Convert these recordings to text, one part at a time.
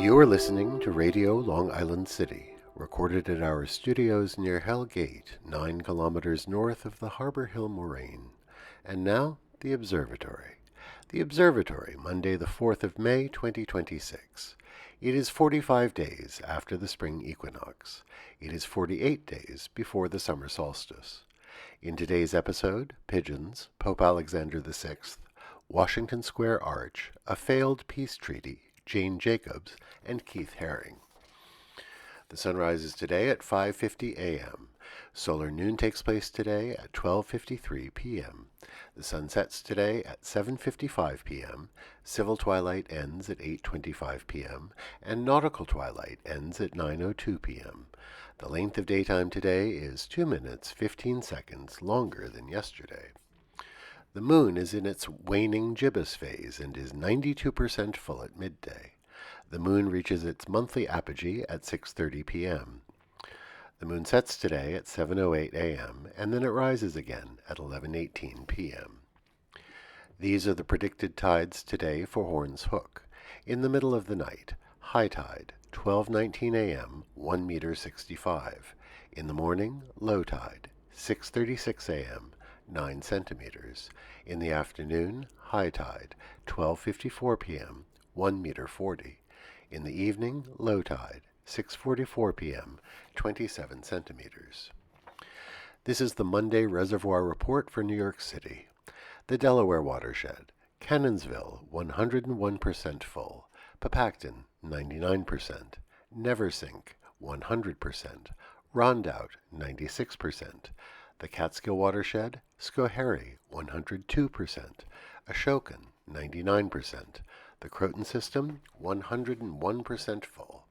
You are listening to Radio Long Island City, recorded at our studios near Hell Gate, 9 kilometers north of the Harbor Hill Moraine. And now, the Observatory. The Observatory, Monday the 4th of May, 2026. It is 45 days after the spring equinox. It is 48 days before the summer solstice. In today's episode, pigeons, Pope Alexander VI, Washington Square Arch, a failed peace treaty, Jane Jacobs, and Keith Haring. The sun rises today at 5:50 a.m. Solar noon takes place today at 12:53 p.m. The sun sets today at 7:55 p.m. Civil twilight ends at 8:25 p.m. and nautical twilight ends at 9:02 p.m. The length of daytime today is 2 minutes 15 seconds longer than yesterday. The moon is in its waning gibbous phase and is 92% full at midday. The moon reaches its monthly apogee at 6:30 p.m. The moon sets today at 7:08 a.m. and then it rises again at 11:18 p.m. These are the predicted tides today for Horns Hook. In the middle of the night, high tide, 12:19 a.m., 1 meter 65. In the morning, low tide, 6:36 a.m., 9 centimeters. In the afternoon, high tide, 12:54 p.m., 1 meter 40. In the evening, low tide, 6:44 p.m., 27 centimeters. This is the Monday Reservoir Report for New York City. The Delaware Watershed, Cannonsville, 101% full. Papacton, 99%. Neversink, 100%. Rondout, 96%. The Catskill Watershed, Schoharie, 102%. Ashokan, 99%. The Croton System, 101% full.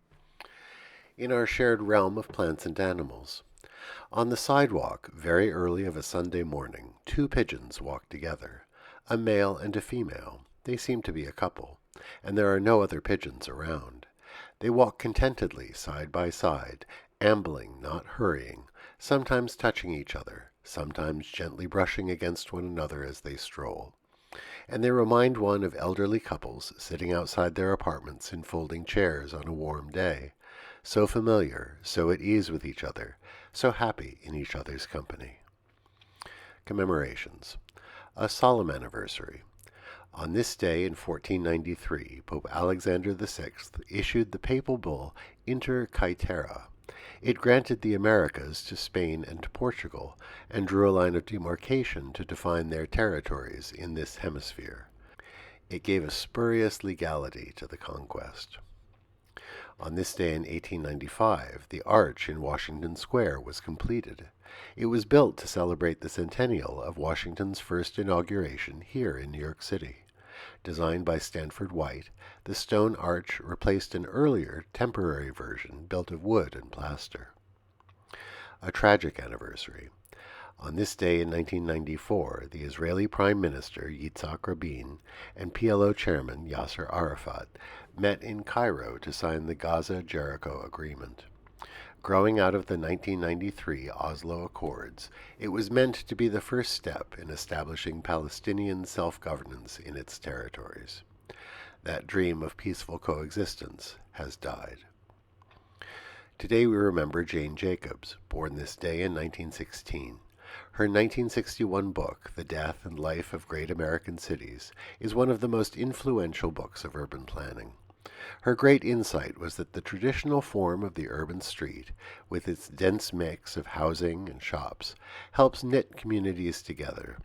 In our shared realm of plants and animals, on the sidewalk, very early of a Sunday morning, 2 pigeons walk together, a male and a female. They seem to be a couple, and there are no other pigeons around. They walk contentedly side by side, ambling, not hurrying, sometimes touching each other, sometimes gently brushing against one another as they stroll. And they remind one of elderly couples sitting outside their apartments in folding chairs on a warm day, so familiar, so at ease with each other, so happy in each other's company. Commemorations. A solemn anniversary. On this day in 1493, Pope Alexander VI issued the papal bull Inter Caetera. It granted the Americas to Spain and to Portugal, and drew a line of demarcation to define their territories in this hemisphere. It gave a spurious legality to the conquest. On this day in 1895, the arch in Washington Square was completed. It was built to celebrate the centennial of Washington's first inauguration here in New York City. Designed by Stanford White, the stone arch replaced an earlier, temporary version built of wood and plaster. A tragic anniversary. On this day in 1994, the Israeli Prime Minister Yitzhak Rabin and PLO Chairman Yasser Arafat met in Cairo to sign the Gaza-Jericho Agreement. Growing out of the 1993 Oslo Accords, it was meant to be the first step in establishing Palestinian self-governance in its territories. That dream of peaceful coexistence has died. Today we remember Jane Jacobs, born this day in 1916. Her 1961 book, The Death and Life of Great American Cities, is one of the most influential books of urban planning. Her great insight was that the traditional form of the urban street, with its dense mix of housing and shops, helps knit communities together.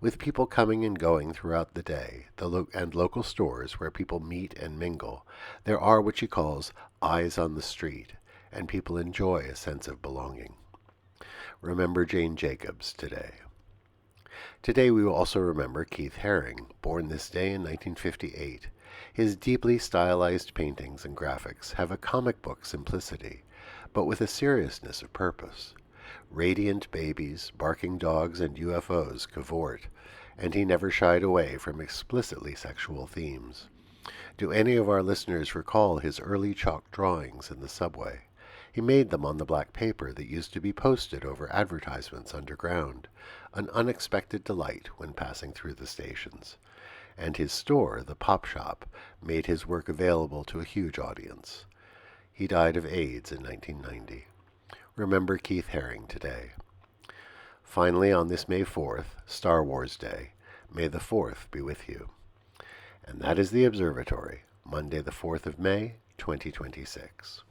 With people coming and going throughout the day, and local stores where people meet and mingle, there are what she calls eyes on the street, and people enjoy a sense of belonging. Remember Jane Jacobs today. Today we will also remember Keith Haring, born this day in 1958. His deeply stylized paintings and graphics have a comic book simplicity, but with a seriousness of purpose. Radiant babies, barking dogs, and UFOs cavort, and he never shied away from explicitly sexual themes. Do any of our listeners recall his early chalk drawings in the subway? He made them on the black paper that used to be posted over advertisements underground, an unexpected delight when passing through the stations. and his store, the Pop Shop, made his work available to a huge audience. He died of AIDS in 1990. Remember Keith Haring today. Finally, on this May 4th, Star Wars Day, may the 4th be with you. And that is the Observatory, Monday the 4th of May, 2026.